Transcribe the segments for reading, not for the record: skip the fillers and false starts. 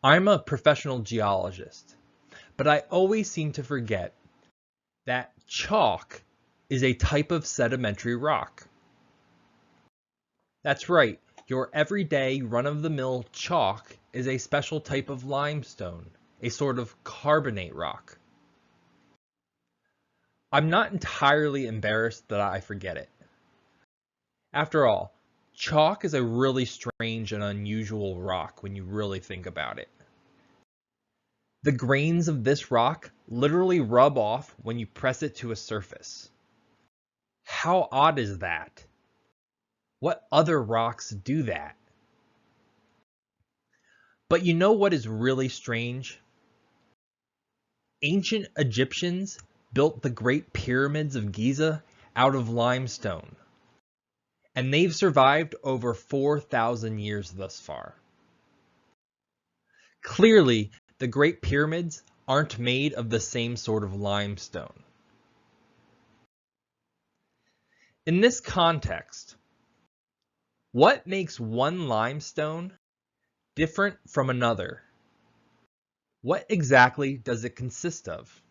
I'm a professional geologist, but I always seem to forget that chalk is a type of sedimentary rock. That's right, your everyday run-of-the-mill chalk is a special type of limestone, a sort of carbonate rock. I'm not entirely embarrassed that I forget it. After all, chalk is a really strange and unusual rock when you really think about it. The grains of this rock literally rub off when you press it to a surface. How odd is that? What other rocks do that? But you know what is really strange? Ancient Egyptians built the Great Pyramids of Giza out of limestone, and they've survived over 4,000 years thus far. Clearly, the Great Pyramids aren't made of the same sort of limestone. In this context, what makes one limestone different from another? What exactly does it consist of?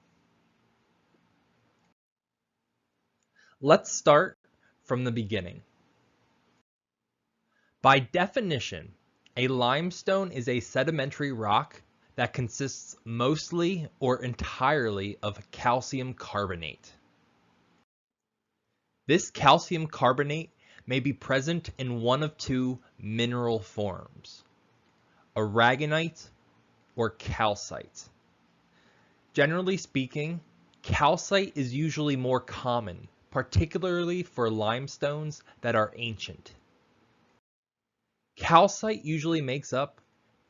Let's start from the beginning. By definition, a limestone is a sedimentary rock that consists mostly or entirely of calcium carbonate. This calcium carbonate may be present in one of two mineral forms, aragonite or calcite. Generally speaking, calcite is usually more common, particularly for limestones that are ancient. Calcite usually makes up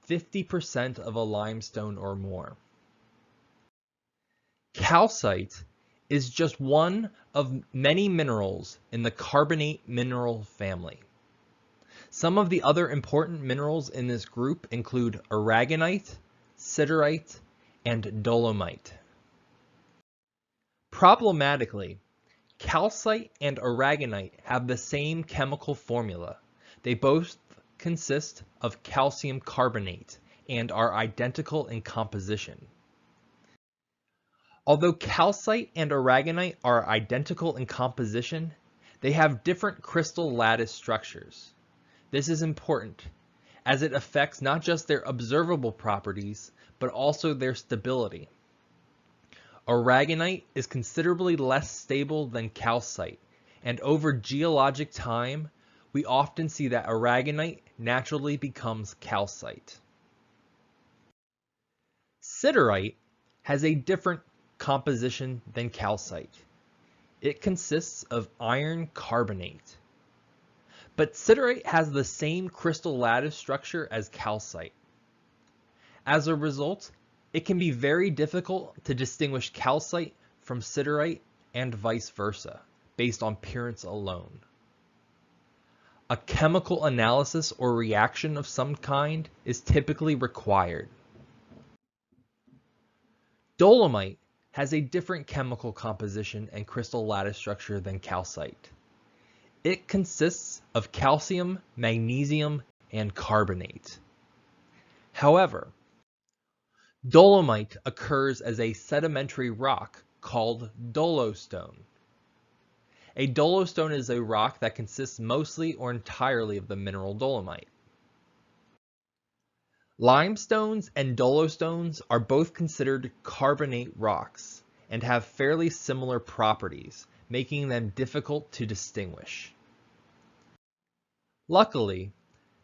50% of a limestone or more. Calcite is just one of many minerals in the carbonate mineral family. Some of the other important minerals in this group include aragonite, siderite, and dolomite. Problematically, calcite and aragonite have the same chemical formula. They both consist of calcium carbonate and are identical in composition. Although calcite and aragonite are identical in composition, they have different crystal lattice structures. This is important, as it affects not just their observable properties, but also their stability. Aragonite is considerably less stable than calcite, and over geologic time, we often see that aragonite naturally becomes calcite. Siderite has a different composition than calcite. It consists of iron carbonate. But siderite has the same crystal lattice structure as calcite. As a result, it can be very difficult to distinguish calcite from siderite and vice versa, based on appearance alone. A chemical analysis or reaction of some kind is typically required. Dolomite has a different chemical composition and crystal lattice structure than calcite. It consists of calcium, magnesium, and carbonate. However, dolomite occurs as a sedimentary rock called dolostone. A dolostone is a rock that consists mostly or entirely of the mineral dolomite. Limestones and dolostones are both considered carbonate rocks and have fairly similar properties, making them difficult to distinguish. Luckily,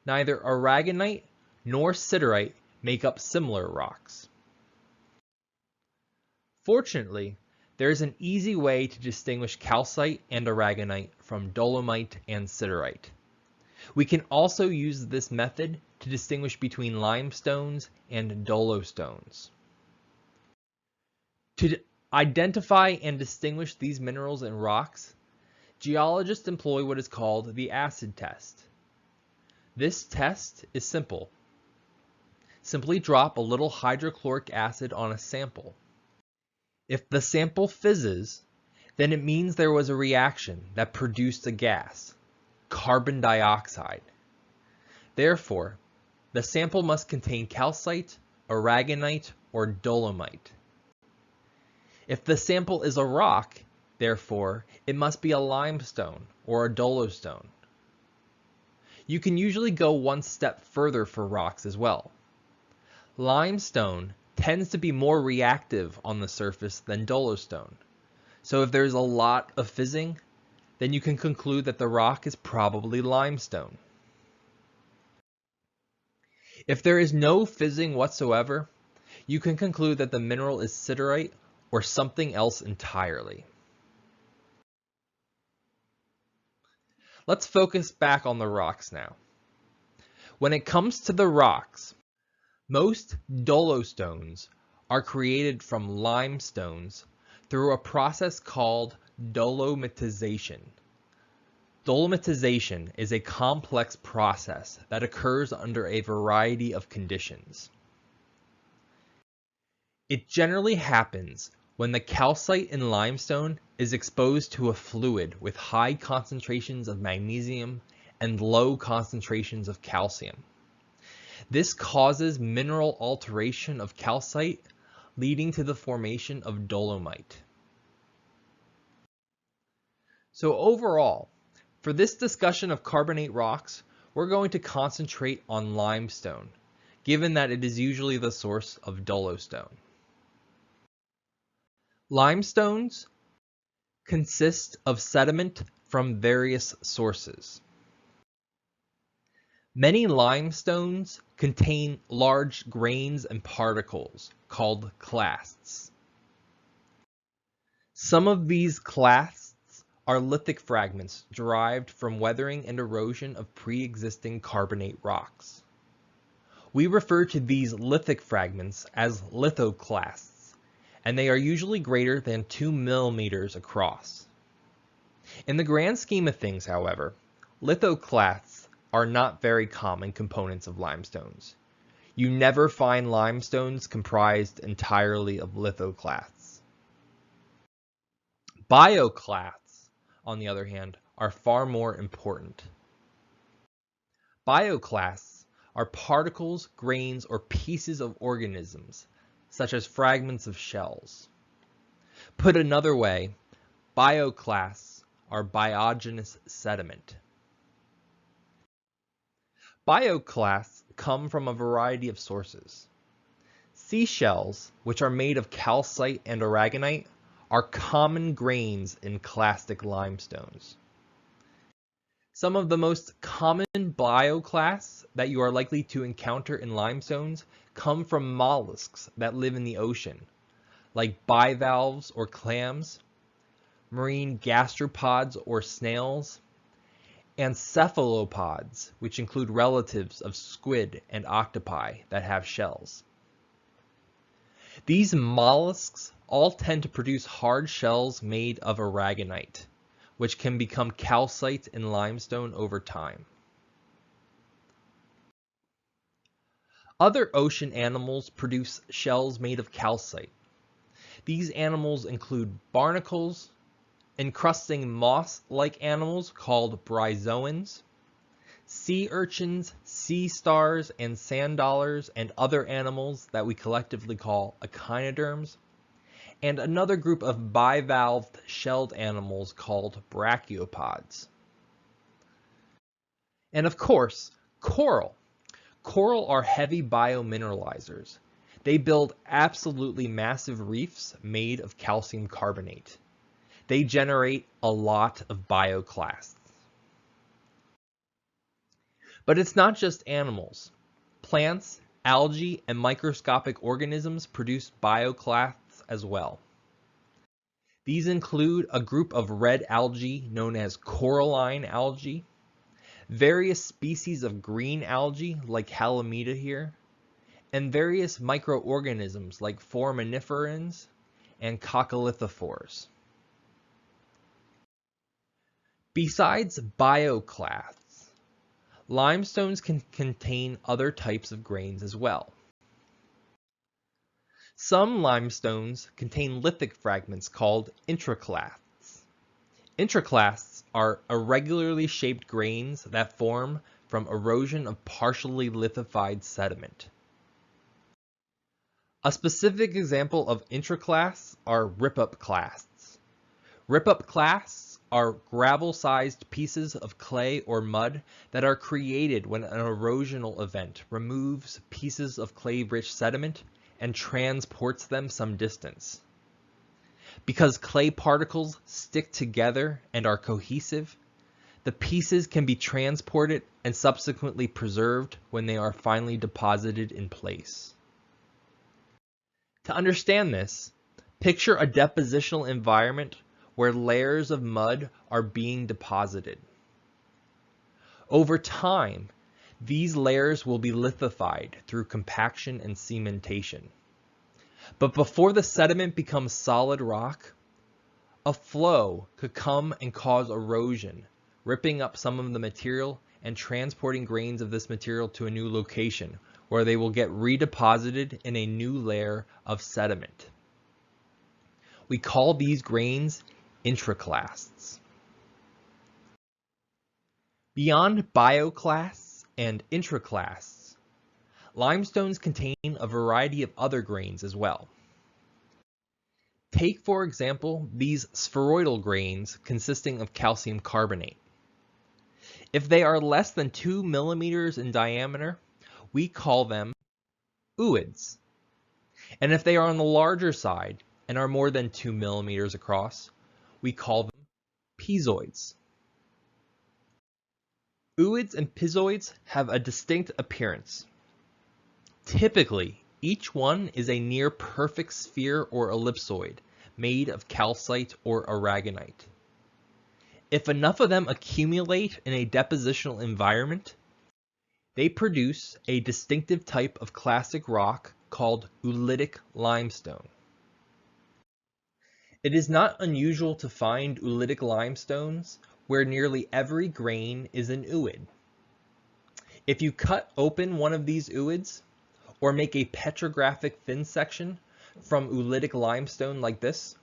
neither aragonite nor siderite make up similar rocks. Fortunately, there is an easy way to distinguish calcite and aragonite from dolomite and siderite. We can also use this method to distinguish between limestones and dolostones. To identify and distinguish these minerals and rocks, geologists employ what is called the acid test. This test is simple. Simply drop a little hydrochloric acid on a sample. If the sample fizzes, then it means there was a reaction that produced a gas, carbon dioxide. Therefore, the sample must contain calcite aragonite, or dolomite. If the sample is a rock, therefore, it must be a limestone or a dolostone. You can usually go one step further for rocks as well. Limestone tends to be more reactive on the surface than dolostone. So if there's a lot of fizzing, then you can conclude that the rock is probably limestone. If there is no fizzing whatsoever, you can conclude that the mineral is siderite or something else entirely. Let's focus back on the rocks now. When it comes to the rocks, most dolostones are created from limestones through a process called dolomitization. Dolomitization is a complex process that occurs under a variety of conditions. It generally happens when the calcite in limestone is exposed to a fluid with high concentrations of magnesium and low concentrations of calcium. This causes mineral alteration of calcite, leading to the formation of dolomite. So overall, for this discussion of carbonate rocks, we're going to concentrate on limestone, given that it is usually the source of dolostone. Limestones consist of sediment from various sources. Many limestones contain large grains and particles called clasts. Some of these clasts are lithic fragments derived from weathering and erosion of pre-existing carbonate rocks. We refer to these lithic fragments as lithoclasts, and they are usually greater than 2 millimeters across. In the grand scheme of things, however, lithoclasts are not very common components of limestones. You never find limestones comprised entirely of lithoclasts. Bioclasts, on the other hand, are far more important. Bioclasts are particles, grains, or pieces of organisms, such as fragments of shells. Put another way, bioclasts are biogenous sediment. Bioclasts come from a variety of sources. Seashells, which are made of calcite and aragonite, are common grains in clastic limestones. Some of the most common bioclasts that you are likely to encounter in limestones come from mollusks that live in the ocean, like bivalves or clams, marine gastropods or snails, and cephalopods, which include relatives of squid and octopi that have shells. These mollusks all tend to produce hard shells made of aragonite, which can become calcite in limestone over time. Other ocean animals produce shells made of calcite. These animals include barnacles, encrusting moss-like animals called bryozoans, sea urchins, sea stars, and sand dollars, and other animals that we collectively call echinoderms, and another group of bivalved shelled animals called brachiopods. And of course, coral. Coral are heavy biomineralizers. They build absolutely massive reefs made of calcium carbonate. They generate a lot of bioclasts. But it's not just animals. Plants, algae, and microscopic organisms produce bioclasts as well. These include a group of red algae known as coralline algae, various species of green algae like Halimeda here, and various microorganisms like foraminiferans and coccolithophores. Besides bioclasts, limestones can contain other types of grains as well. Some limestones contain lithic fragments called intraclasts. Intraclasts are irregularly shaped grains that form from erosion of partially lithified sediment. A specific example of intraclasts are rip-up clasts. Rip-up clasts are gravel-sized pieces of clay or mud that are created when an erosional event removes pieces of clay-rich sediment and transports them some distance. Because clay particles stick together and are cohesive, the pieces can be transported and subsequently preserved when they are finally deposited in place. To understand this, picture a depositional environment where layers of mud are being deposited. Over time, these layers will be lithified through compaction and cementation. But before the sediment becomes solid rock, a flow could come and cause erosion, ripping up some of the material and transporting grains of this material to a new location where they will get redeposited in a new layer of sediment. We call these grains intraclasts. Beyond bioclasts and intraclasts, limestones contain a variety of other grains as well. Take, for example, these spheroidal grains consisting of calcium carbonate. If they are less than 2 millimeters in diameter, we call them ooids. And if they are on the larger side and are more than 2 millimeters across, we call them pisoids. Ooids and pisoids have a distinct appearance. Typically, each one is a near perfect sphere or ellipsoid made of calcite or aragonite. If enough of them accumulate in a depositional environment, they produce a distinctive type of clastic rock called oolitic limestone. It is not unusual to find oolitic limestones where nearly every grain is an ooid. If you cut open one of these ooids, or make a petrographic thin section from oolitic limestone like this,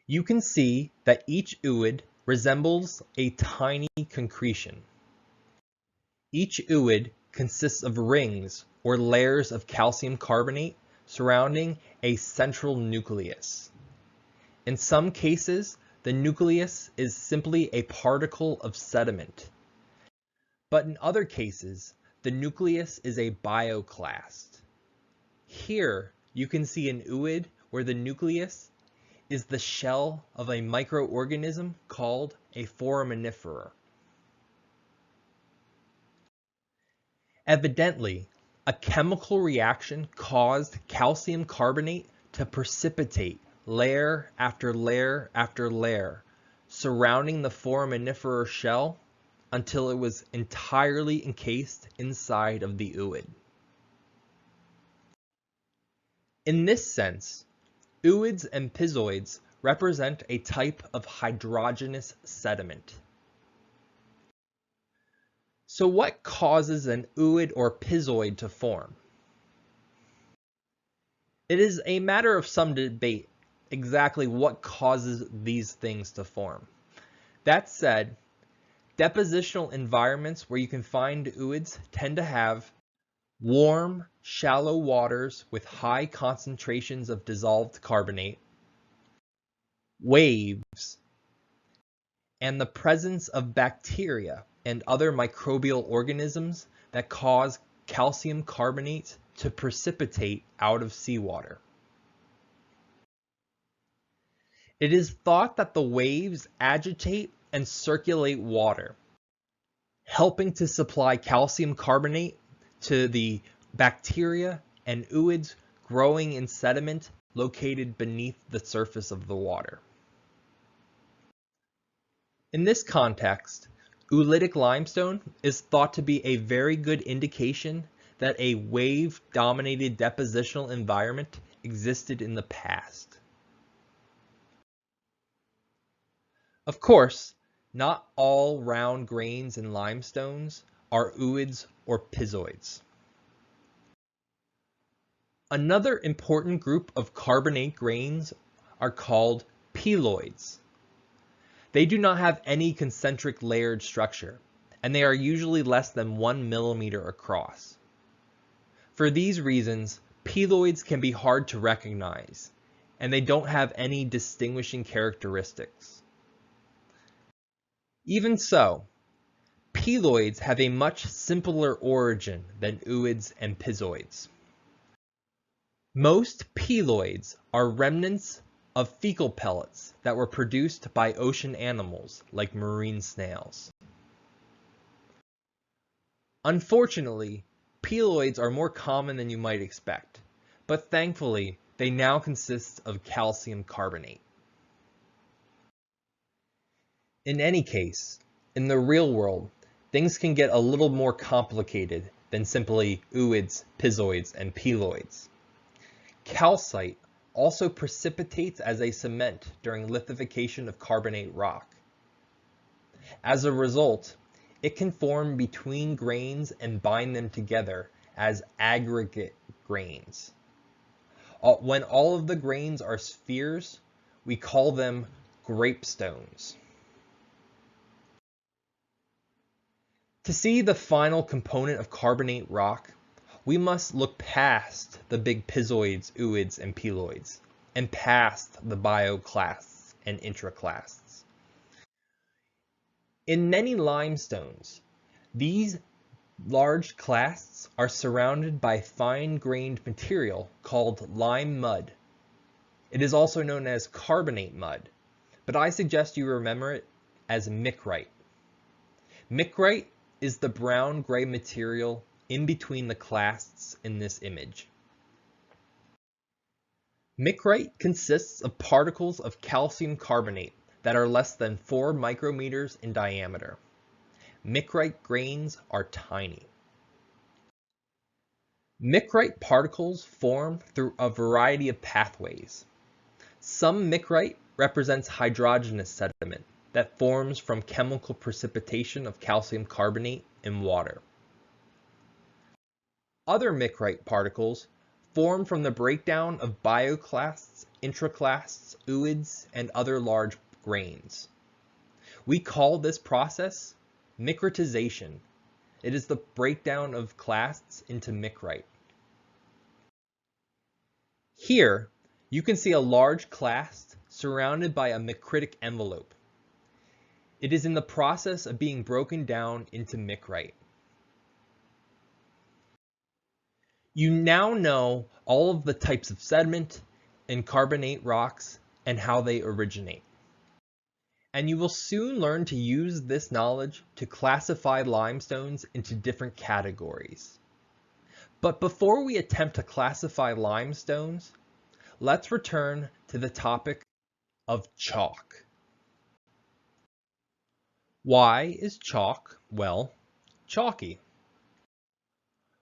you can see that each ooid resembles a tiny concretion. Each ooid consists of rings or layers of calcium carbonate surrounding a central nucleus. In some cases, the nucleus is simply a particle of sediment, but in other cases, the nucleus is a bioclast. Here, you can see an ooid where the nucleus is the shell of a microorganism called a foraminifer. Evidently, a chemical reaction caused calcium carbonate to precipitate layer after layer after layer surrounding the foraminifer shell until it was entirely encased inside of the ooid. In this sense, ooids and pisoids represent a type of hydrogenous sediment. So what causes an ooid or pisoid to form? It is a matter of some debate exactly what causes these things to form. That said, depositional environments where you can find ooids tend to have warm, shallow waters with high concentrations of dissolved carbonate, waves, and the presence of bacteria and other microbial organisms that cause calcium carbonate to precipitate out of seawater. It is thought that the waves agitate and circulate water, helping to supply calcium carbonate to the bacteria and ooids growing in sediment located beneath the surface of the water. In this context, oolitic limestone is thought to be a very good indication that a wave-dominated depositional environment existed in the past. Of course, not all round grains in limestones are ooids or pisoids. Another important group of carbonate grains are called Peloids. They do not have any concentric layered structure, and they are usually less than 1 millimeter across. For these reasons, Peloids can be hard to recognize, and they don't have any distinguishing characteristics. Even so, Peloids have a much simpler origin than ooids and pisoids. Most peloids are remnants of fecal pellets that were produced by ocean animals like marine snails. Unfortunately, peloids are more common than you might expect, but thankfully they now consist of calcium carbonate. In any case, in the real world, things can get a little more complicated than simply ooids, pisoids, and peloids. Calcite also precipitates as a cement during lithification of carbonate rock. As a result, it can form between grains and bind them together as aggregate grains. When all of the grains are spheres, we call them grapestones. To see the final component of carbonate rock, we must look past the big pisoids, ooids, and peloids, and past the bioclasts and intraclasts. In many limestones, these large clasts are surrounded by fine-grained material called lime mud. It is also known as carbonate mud, but I suggest you remember it as micrite. Micrite is the brown-gray material in between the clasts in this image. Micrite consists of particles of calcium carbonate that are less than 4 micrometers in diameter. Micrite grains are tiny. Micrite particles form through a variety of pathways. Some micrite represents hydrogenous sediment that forms from chemical precipitation of calcium carbonate in water. Other micrite particles form from the breakdown of bioclasts, intraclasts, ooids, and other large grains. We call this process micritization. It is the breakdown of clasts into micrite. Here, you can see a large clast surrounded by a micritic envelope. It is in the process of being broken down into micrite. You now know all of the types of sediment and carbonate rocks and how they originate. And you will soon learn to use this knowledge to classify limestones into different categories. But before we attempt to classify limestones, let's return to the topic of chalk. Why is chalk, well, chalky?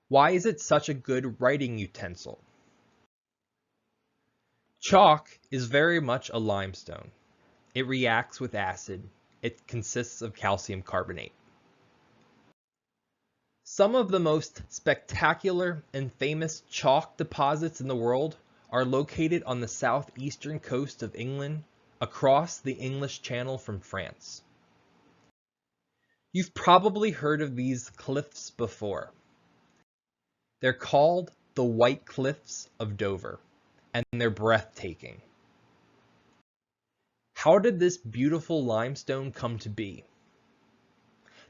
Why is it such a good writing utensil? Chalk is very much a limestone. It reacts with acid. It consists of calcium carbonate. Some of the most spectacular and famous chalk deposits in the world are located on the southeastern coast of England, across the English Channel from France. You've probably heard of these cliffs before. They're called the White Cliffs of Dover, and they're breathtaking. How did this beautiful limestone come to be?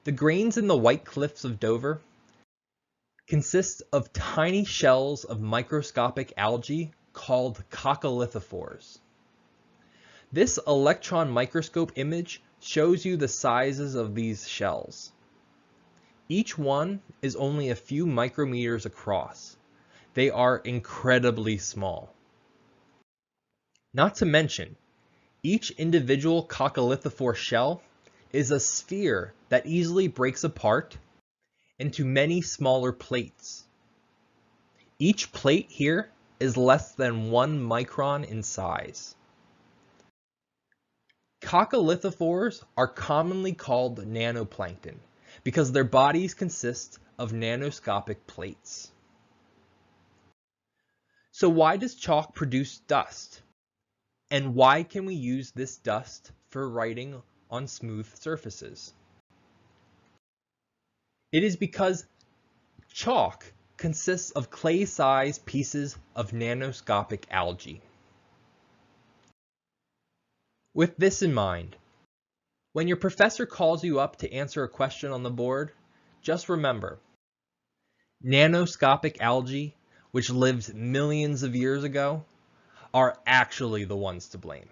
The grains in the White Cliffs of Dover consist of tiny shells of microscopic algae called coccolithophores. This electron microscope image shows you the sizes of these shells. Each one is only a few micrometers across. They are incredibly small. Not to mention, each individual coccolithophore shell is a sphere that easily breaks apart into many smaller plates. Each plate here is less than 1 micron in size. Coccolithophores are commonly called nanoplankton because their bodies consist of nanoscopic plates. So why does chalk produce dust? And why can we use this dust for writing on smooth surfaces? It is because chalk consists of clay-sized pieces of nanoscopic algae. With this in mind, when your professor calls you up to answer a question on the board, just remember, nanoscopic algae, which lived millions of years ago, are actually the ones to blame.